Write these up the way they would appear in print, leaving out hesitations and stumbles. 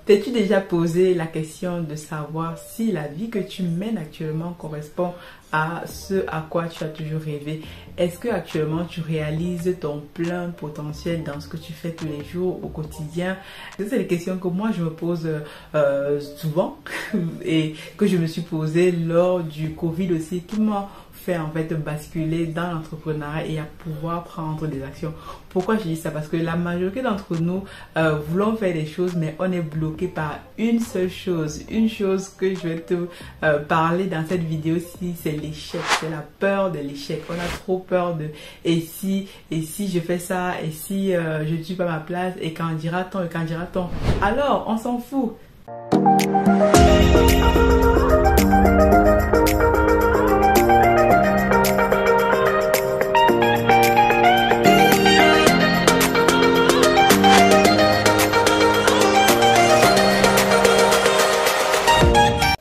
T'es-tu déjà posé la question de savoir si la vie que tu mènes actuellement correspond à ce à quoi tu as toujours rêvé? Est-ce que actuellement tu réalises ton plein potentiel dans ce que tu fais tous les jours au quotidien? C'est des questions que moi je me pose souvent et que je me suis posée lors du Covid aussi, qui m'a fait en fait basculer dans l'entrepreneuriat et à pouvoir prendre des actions. Pourquoi je dis ça? Parce que la majorité d'entre nous voulons faire des choses, mais on est bloqué par une seule chose. Une chose que je vais te parler dans cette vidéo-ci, c'est l'échec. C'est la peur de l'échec. On a trop peur de et si je fais ça, et si je ne suis pas à ma place, et quand dira-t-on, et quand dira-t-on. Alors, on s'en fout.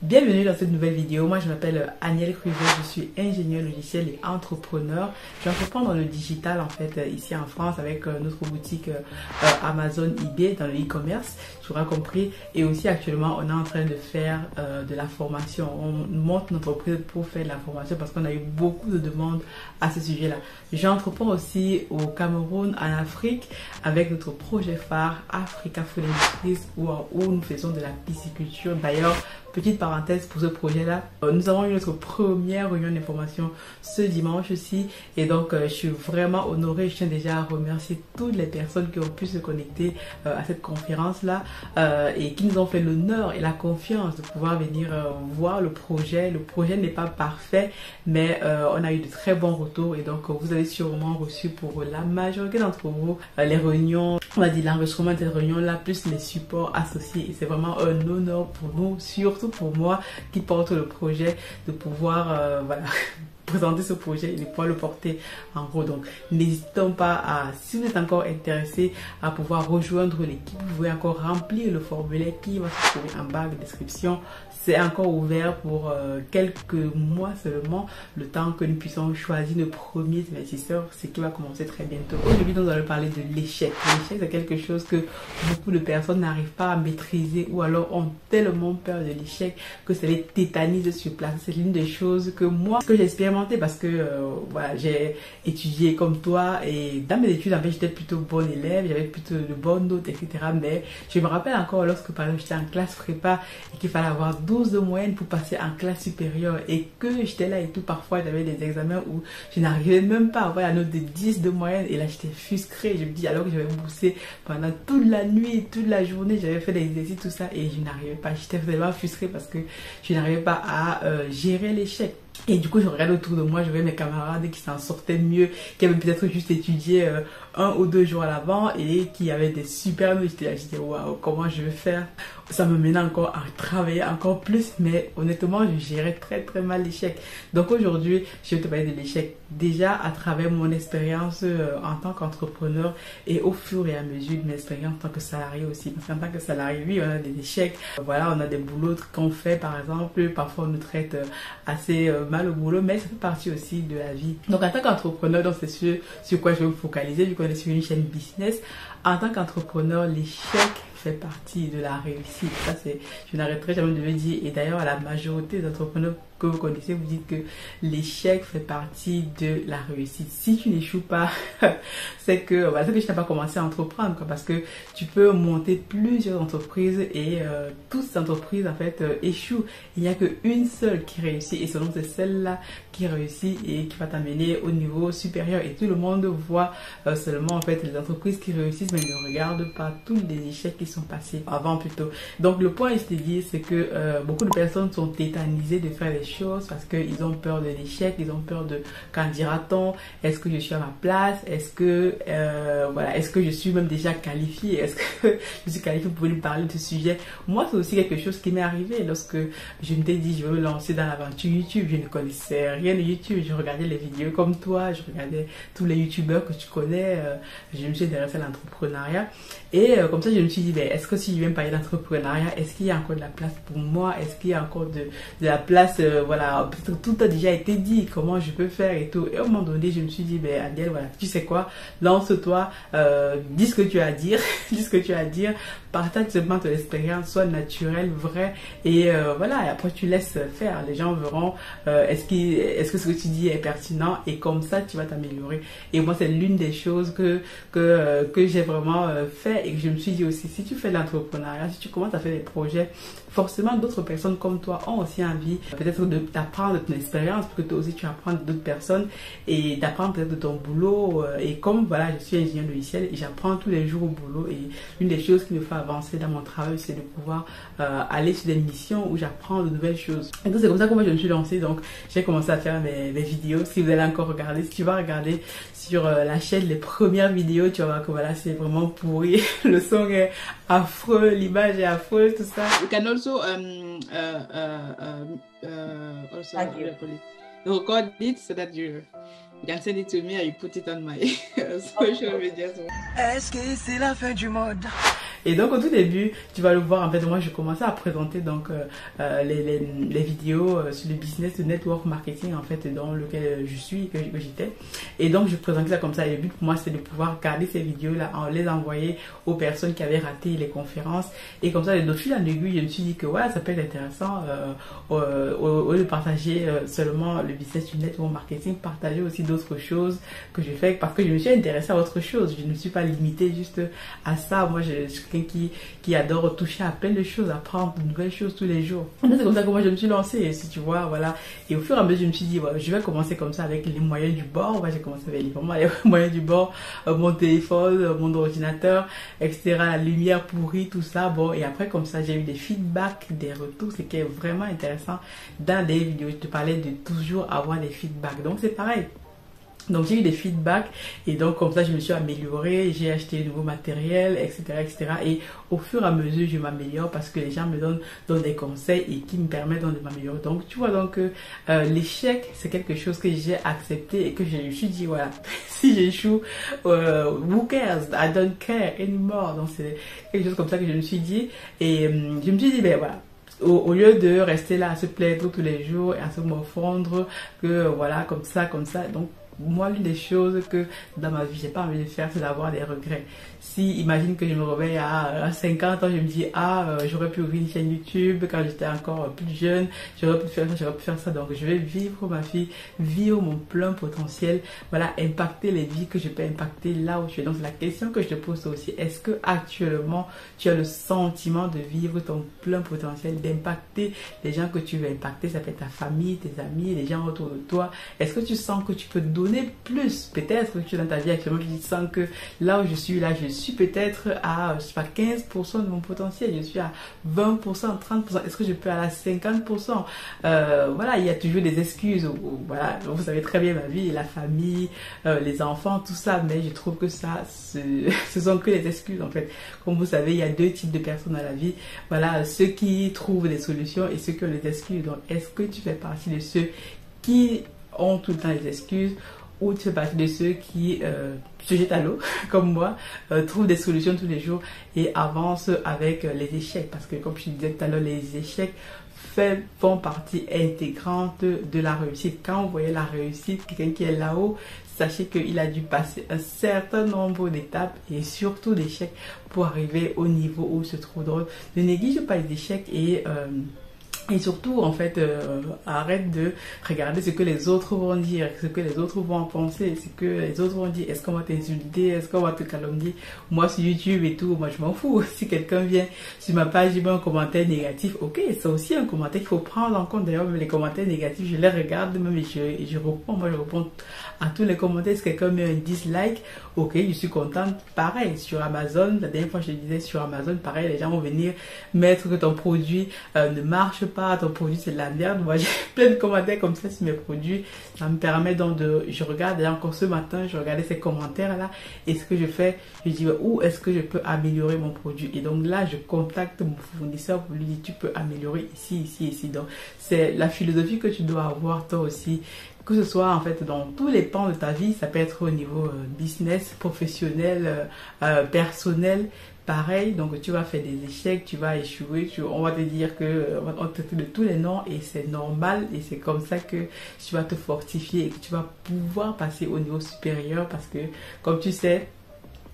Bienvenue dans cette nouvelle vidéo. Moi je m'appelle Aniel Cruvet, je suis ingénieur logiciel et entrepreneur. J'entreprends dans le digital en fait ici en France avec notre boutique Amazon eBay dans le e-commerce, tu auras compris. Et aussi actuellement on est en train de faire de la formation. On monte notre entreprise pour faire de la formation parce qu'on a eu beaucoup de demandes à ce sujet-là. J'entreprends aussi au Cameroun, en Afrique, avec notre projet phare Africa Food Industries où nous faisons de la pisciculture. D'ailleurs, petite parenthèse pour ce projet-là, nous avons eu notre première réunion d'information ce dimanche-ci et donc je suis vraiment honorée. Je tiens déjà à remercier toutes les personnes qui ont pu se connecter à cette conférence-là et qui nous ont fait l'honneur et la confiance de pouvoir venir voir le projet. Le projet n'est pas parfait, mais on a eu de très bons retours et donc vous avez sûrement reçu pour la majorité d'entre vous les réunions, on va dire l'enregistrement de cette réunion-là, plus les supports associés. Et c'est vraiment un honneur pour nous, surtout pour moi qui porte le projet, de pouvoir voilà, présenter ce projet et de pouvoir le porter en gros. Donc n'hésitons pas à, si vous êtes encore intéressé, à pouvoir rejoindre l'équipe. Vous pouvez encore remplir le formulaire qui va se trouver en bas de description. C'est encore ouvert pour quelques mois seulement, le temps que nous puissions choisir nos premiers investisseurs, ce qui va commencer très bientôt. Aujourd'hui, nous allons parler de l'échec. L'échec, c'est quelque chose que beaucoup de personnes n'arrivent pas à maîtriser ou alors ont tellement peur de l'échec que ça les tétanise sur place. C'est l'une des choses que moi, que j'ai expérimenté parce que voilà, j'ai étudié comme toi et dans mes études, en fait, j'étais plutôt bonne élève, j'avais plutôt de bonnes notes, etc. Mais je me rappelle encore lorsque, par exemple, j'étais en classe prépa et qu'il fallait avoir 12 de moyenne pour passer en classe supérieure et que j'étais là et tout, parfois j'avais des examens où je n'arrivais même pas à avoir la note de 10 de moyenne et là j'étais frustrée. Je me dis, alors que j'avais bossé pendant toute la nuit, toute la journée, j'avais fait des exercices, tout ça et je n'arrivais pas, j'étais vraiment frustrée parce que je n'arrivais pas à gérer l'échec. Et du coup, je regarde autour de moi, je voyais mes camarades qui s'en sortaient mieux, qui avaient peut-être juste étudié 1 ou 2 jours à l'avant et qui avaient des super notes. J'étais là, je disais, waouh, comment je vais faire? Ça me menait encore à travailler encore plus, mais honnêtement, je gérais très très mal l'échec. Donc aujourd'hui, je vais te parler de l'échec déjà à travers mon expérience en tant qu'entrepreneur et au fur et à mesure de mes expériences en tant que salarié aussi. Parce qu'en tant que salarié, oui, on a des échecs. Voilà, on a des boulots qu'on fait par exemple. Parfois, on nous traite assez mal au boulot, mais ça fait partie aussi de la vie. Donc en tant qu'entrepreneur, donc c'est sur quoi je vais me focaliser vu qu'on est sur une chaîne business. En tant qu'entrepreneur, l'échec fait partie de la réussite. Ça, c'est, je n'arrêterai jamais de le dire. Et d'ailleurs, la majorité des entrepreneurs que vous connaissez, vous dites que l'échec fait partie de la réussite. Si tu n'échoues pas, c'est que tu n'as pas commencé à entreprendre, quoi, parce que tu peux monter plusieurs entreprises et toutes ces entreprises en fait échouent. Il n'y a qu'une seule qui réussit et selon c'est celle-là qui réussit et qui va t'amener au niveau supérieur. Et tout le monde voit seulement en fait les entreprises qui réussissent, mais ne regarde pas tous les échecs qui sont passés avant plutôt. Donc le point, je te dis, c'est que beaucoup de personnes sont tétanisées de faire des choses parce qu'ils ont peur de l'échec, ils ont peur de quand dira-t-on, est-ce que je suis à ma place, est-ce que voilà, est-ce que je suis même déjà qualifiée, est-ce que je suis qualifiée pour lui parler de ce sujet. Moi, c'est aussi quelque chose qui m'est arrivé lorsque je me dit je vais me lancer dans l'aventure YouTube. Je ne connaissais rien de YouTube, je regardais les vidéos comme toi, je regardais tous les youtubeurs que tu connais, je me suis intéressée à l'entrepreneuriat et comme ça je me suis dit ben, est-ce que si je viens parler d'entrepreneuriat, est-ce qu'il y a encore de la place pour moi? Est-ce qu'il y a encore de la place, voilà, peut-être tout a déjà été dit, comment je peux faire et tout. Et à un moment donné, je me suis dit, ben, Aniel, voilà, tu sais quoi, lance-toi, dis ce que tu as à dire, dis ce que tu as à dire, partage seulement ton expérience, sois naturel, vrai, et voilà, et après tu laisses faire. Les gens verront, est-ce que ce que tu dis est pertinent, et comme ça, tu vas t'améliorer. Et moi, c'est l'une des choses que j'ai vraiment fait, et que je me suis dit aussi, si tu fais de l'entrepreneuriat, si tu commences à faire des projets, forcément d'autres personnes comme toi ont aussi envie peut-être d'apprendre de ton expérience, pour que toi aussi tu apprends d'autres personnes et d'apprendre peut-être de ton boulot. Et comme voilà, je suis ingénieur logiciel et j'apprends tous les jours au boulot, et une des choses qui me fait avancer dans mon travail, c'est de pouvoir aller sur des missions où j'apprends de nouvelles choses. Et donc c'est comme ça que moi je me suis lancée. Donc j'ai commencé à faire mes vidéos. Si vous allez encore regarder, si tu vas regarder sur la chaîne les premières vidéos, tu vas voir que voilà, c'est vraiment pourri. Le son est affreux, l'image est affreuse, tout ça. You can also record it so that you can send it to me and you put it on my social media. Est-ce que c'est la fin du monde? Et donc au tout début, tu vas le voir, en fait moi je commençais à présenter donc les vidéos sur le business de network marketing en fait dans lequel je suis, que j'étais. Et donc je présentais ça comme ça, et le but pour moi c'était de pouvoir garder ces vidéos là, les envoyer aux personnes qui avaient raté les conférences, et comme ça de fil en aiguille je me suis dit que voilà, ça peut être intéressant au lieu de partager seulement le business du network marketing, partager aussi d'autres choses que je fais, parce que je me suis intéressée à autre chose. Je ne me suis pas limitée juste à ça. Moi je suis quelqu'un qui adore toucher à plein de choses, apprendre de nouvelles choses tous les jours. C'est comme ça que moi je me suis lancée, et si tu vois, voilà. Et au fur et à mesure je me suis dit, voilà, je vais commencer comme ça avec les moyens du bord. J'ai commencé avec les moyens du bord, mon téléphone, mon ordinateur, etc., la lumière pourrie, tout ça. Bon, et après comme ça j'ai eu des feedbacks, des retours, ce qui est vraiment intéressant dans les vidéos. Je te parlais de toujours avoir des feedbacks, donc c'est pareil. Donc j'ai eu des feedbacks, et donc comme ça je me suis améliorée, j'ai acheté de nouveau matériel, etc., etc. Et au fur et à mesure je m'améliore, parce que les gens me donnent des conseils et qui me permettent donc de m'améliorer. Donc tu vois, donc l'échec c'est quelque chose que j'ai accepté, et que je me suis dit voilà, si j'échoue, who cares, I don't care anymore. Donc c'est quelque chose comme ça que je me suis dit, et je me suis dit ben voilà, au lieu de rester là à se plaindre tous les jours et à se morfondre que voilà, comme ça, donc moi, l'une des choses que dans ma vie, j'ai pas envie de faire, c'est d'avoir des regrets. Si, imagine que je me réveille à 50 ans, je me dis, j'aurais pu ouvrir une chaîne YouTube quand j'étais encore plus jeune, j'aurais pu faire ça, j'aurais pu faire ça. Donc, je vais vivre ma vie, vivre mon plein potentiel, voilà, impacter les vies que je peux impacter là où je suis. Donc, la question que je te pose aussi, est-ce que actuellement, tu as le sentiment de vivre ton plein potentiel, d'impacter les gens que tu veux impacter? Ça peut être ta famille, tes amis, les gens autour de toi. Est-ce que tu sens que tu peux donner plus? Peut-être que tu es dans ta vie actuellement, tu sens que là où je suis, là, je suis peut-être à, je sais pas, 15% de mon potentiel, je suis à 20%, 30%, est-ce que je peux aller à 50%? Voilà, il y a toujours des excuses, voilà, vous savez très bien ma vie, la famille, les enfants, tout ça, mais je trouve que ça, ce sont que les excuses en fait. Comme vous savez, il y a deux types de personnes dans la vie, voilà, ceux qui trouvent des solutions et ceux qui ont les excuses. Donc, est-ce que tu fais partie de ceux qui ont tout le temps des excuses, ou tu fais partie de ceux qui se jettent à l'eau, comme moi, trouvent des solutions tous les jours et avancent avec les échecs? Parce que comme je disais tout à l'heure, les échecs font partie intégrante de la réussite. Quand vous voyez la réussite, quelqu'un qui est là-haut, sachez qu'il a dû passer un certain nombre d'étapes et surtout d'échecs pour arriver au niveau où il se trouve. Donc, ne néglige pas les échecs, et surtout, en fait, arrête de regarder ce que les autres vont dire, ce que les autres vont penser, ce que les autres vont dire. Est-ce qu'on va t'insulter? Est-ce qu'on va te calomnier? Moi, sur YouTube et tout, moi, je m'en fous. Si quelqu'un vient sur ma page, il met un commentaire négatif, ok, c'est aussi un commentaire qu'il faut prendre en compte. D'ailleurs, les commentaires négatifs, je les regarde même, et je réponds. Moi, je réponds à tous les commentaires. Si quelqu'un met un dislike, ok, je suis contente. Pareil, sur Amazon, la dernière fois, je disais sur Amazon, pareil, les gens vont venir mettre que ton produit ne marche pas, ton produit c'est de la merde. Moi j'ai plein de commentaires comme ça sur mes produits, ça me permet donc je regarde, et encore ce matin je regardais ces commentaires là, et ce que je fais, je dis où est-ce que je peux améliorer mon produit, et donc là je contacte mon fournisseur pour lui dire tu peux améliorer ici, ici, ici. Donc c'est la philosophie que tu dois avoir toi aussi, que ce soit en fait dans tous les pans de ta vie. Ça peut être au niveau business, professionnel, personnel, pareil, donc tu vas faire des échecs, tu vas échouer, on va te dire que on va te traiter de tous les noms et c'est normal et c'est comme ça que tu vas te fortifier et que tu vas pouvoir passer au niveau supérieur parce que comme tu sais,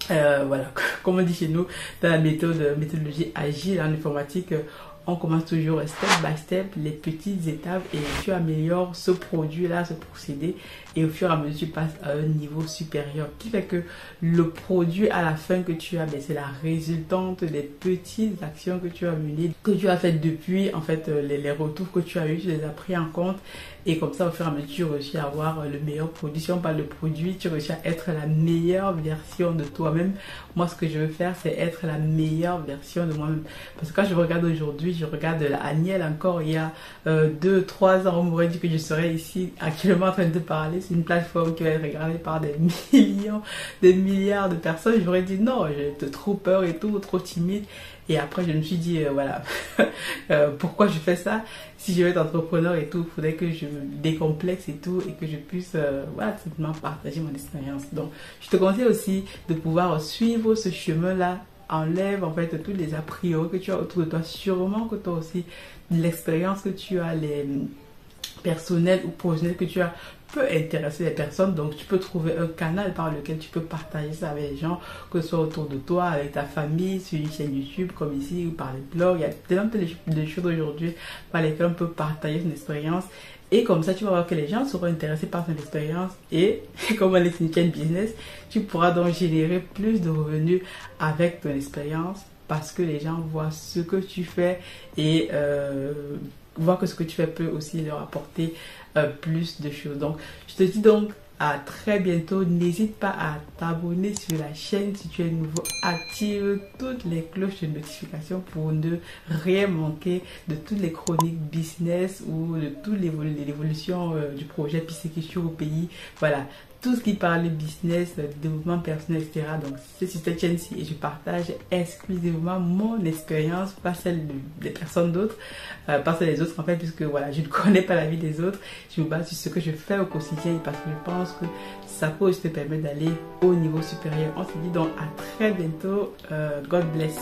voilà, comme on dit chez nous, dans la méthodologie agile en informatique, on commence toujours step by step, les petites étapes et tu améliores ce produit-là, ce procédé et au fur et à mesure tu passes à un niveau supérieur qui fait que le produit à la fin que tu as, ben, c'est la résultante des petites actions que tu as menées, que tu as faites depuis, en fait, les retours que tu as eu, tu les as pris en compte et comme ça au fur et à mesure tu réussis à avoir le meilleur produit. Si on parle de produit, tu réussis à être la meilleure version de toi-même. Moi, ce que je veux faire, c'est être la meilleure version de moi-même. Parce que quand je regarde aujourd'hui, je regarde la Anielle encore il y a 2-3 ans, on m'aurait dit que je serais ici actuellement en train de te parler. C'est une plateforme qui va être regardée par des millions, des milliards de personnes. J'aurais dit non, j'ai trop peur et tout, trop timide. Et après, je me suis dit, voilà, pourquoi je fais ça? Si je veux être entrepreneur et tout, il faudrait que je me décomplexe et tout et que je puisse, voilà, simplement partager mon expérience. Donc, je te conseille aussi de pouvoir suivre ce chemin-là. Enlève en fait tous les a priori que tu as autour de toi. Sûrement que toi aussi, l'expérience que tu as, les personnels ou professionnels que tu as peut intéresser les personnes, donc tu peux trouver un canal par lequel tu peux partager ça avec les gens, que ce soit autour de toi, avec ta famille, sur une chaîne YouTube comme ici ou par les blogs. Il y a tellement de choses aujourd'hui par lesquelles on peut partager son expérience et comme ça tu vas voir que les gens seront intéressés par ton expérience et comme on est une chaîne business, tu pourras donc générer plus de revenus avec ton expérience parce que les gens voient ce que tu fais et voir que ce que tu fais peut aussi leur apporter plus de choses. Donc, je te dis donc à très bientôt. N'hésite pas à t'abonner sur la chaîne si tu es nouveau. Active toutes les cloches de notification pour ne rien manquer de toutes les chroniques business ou de toute l'évolution du projet PCQ au pays. Voilà. Tout ce qui parle business, développement personnel, etc. Donc, c'est sur cette chaîne-ci et je partage exclusivement mon expérience, pas celle des personnes d'autres, pas celle des autres en fait, puisque voilà, je ne connais pas la vie des autres. Je me base sur ce que je fais au quotidien parce que je pense que ça peut aussi te permettre d'aller au niveau supérieur. On se dit donc à très bientôt. God bless.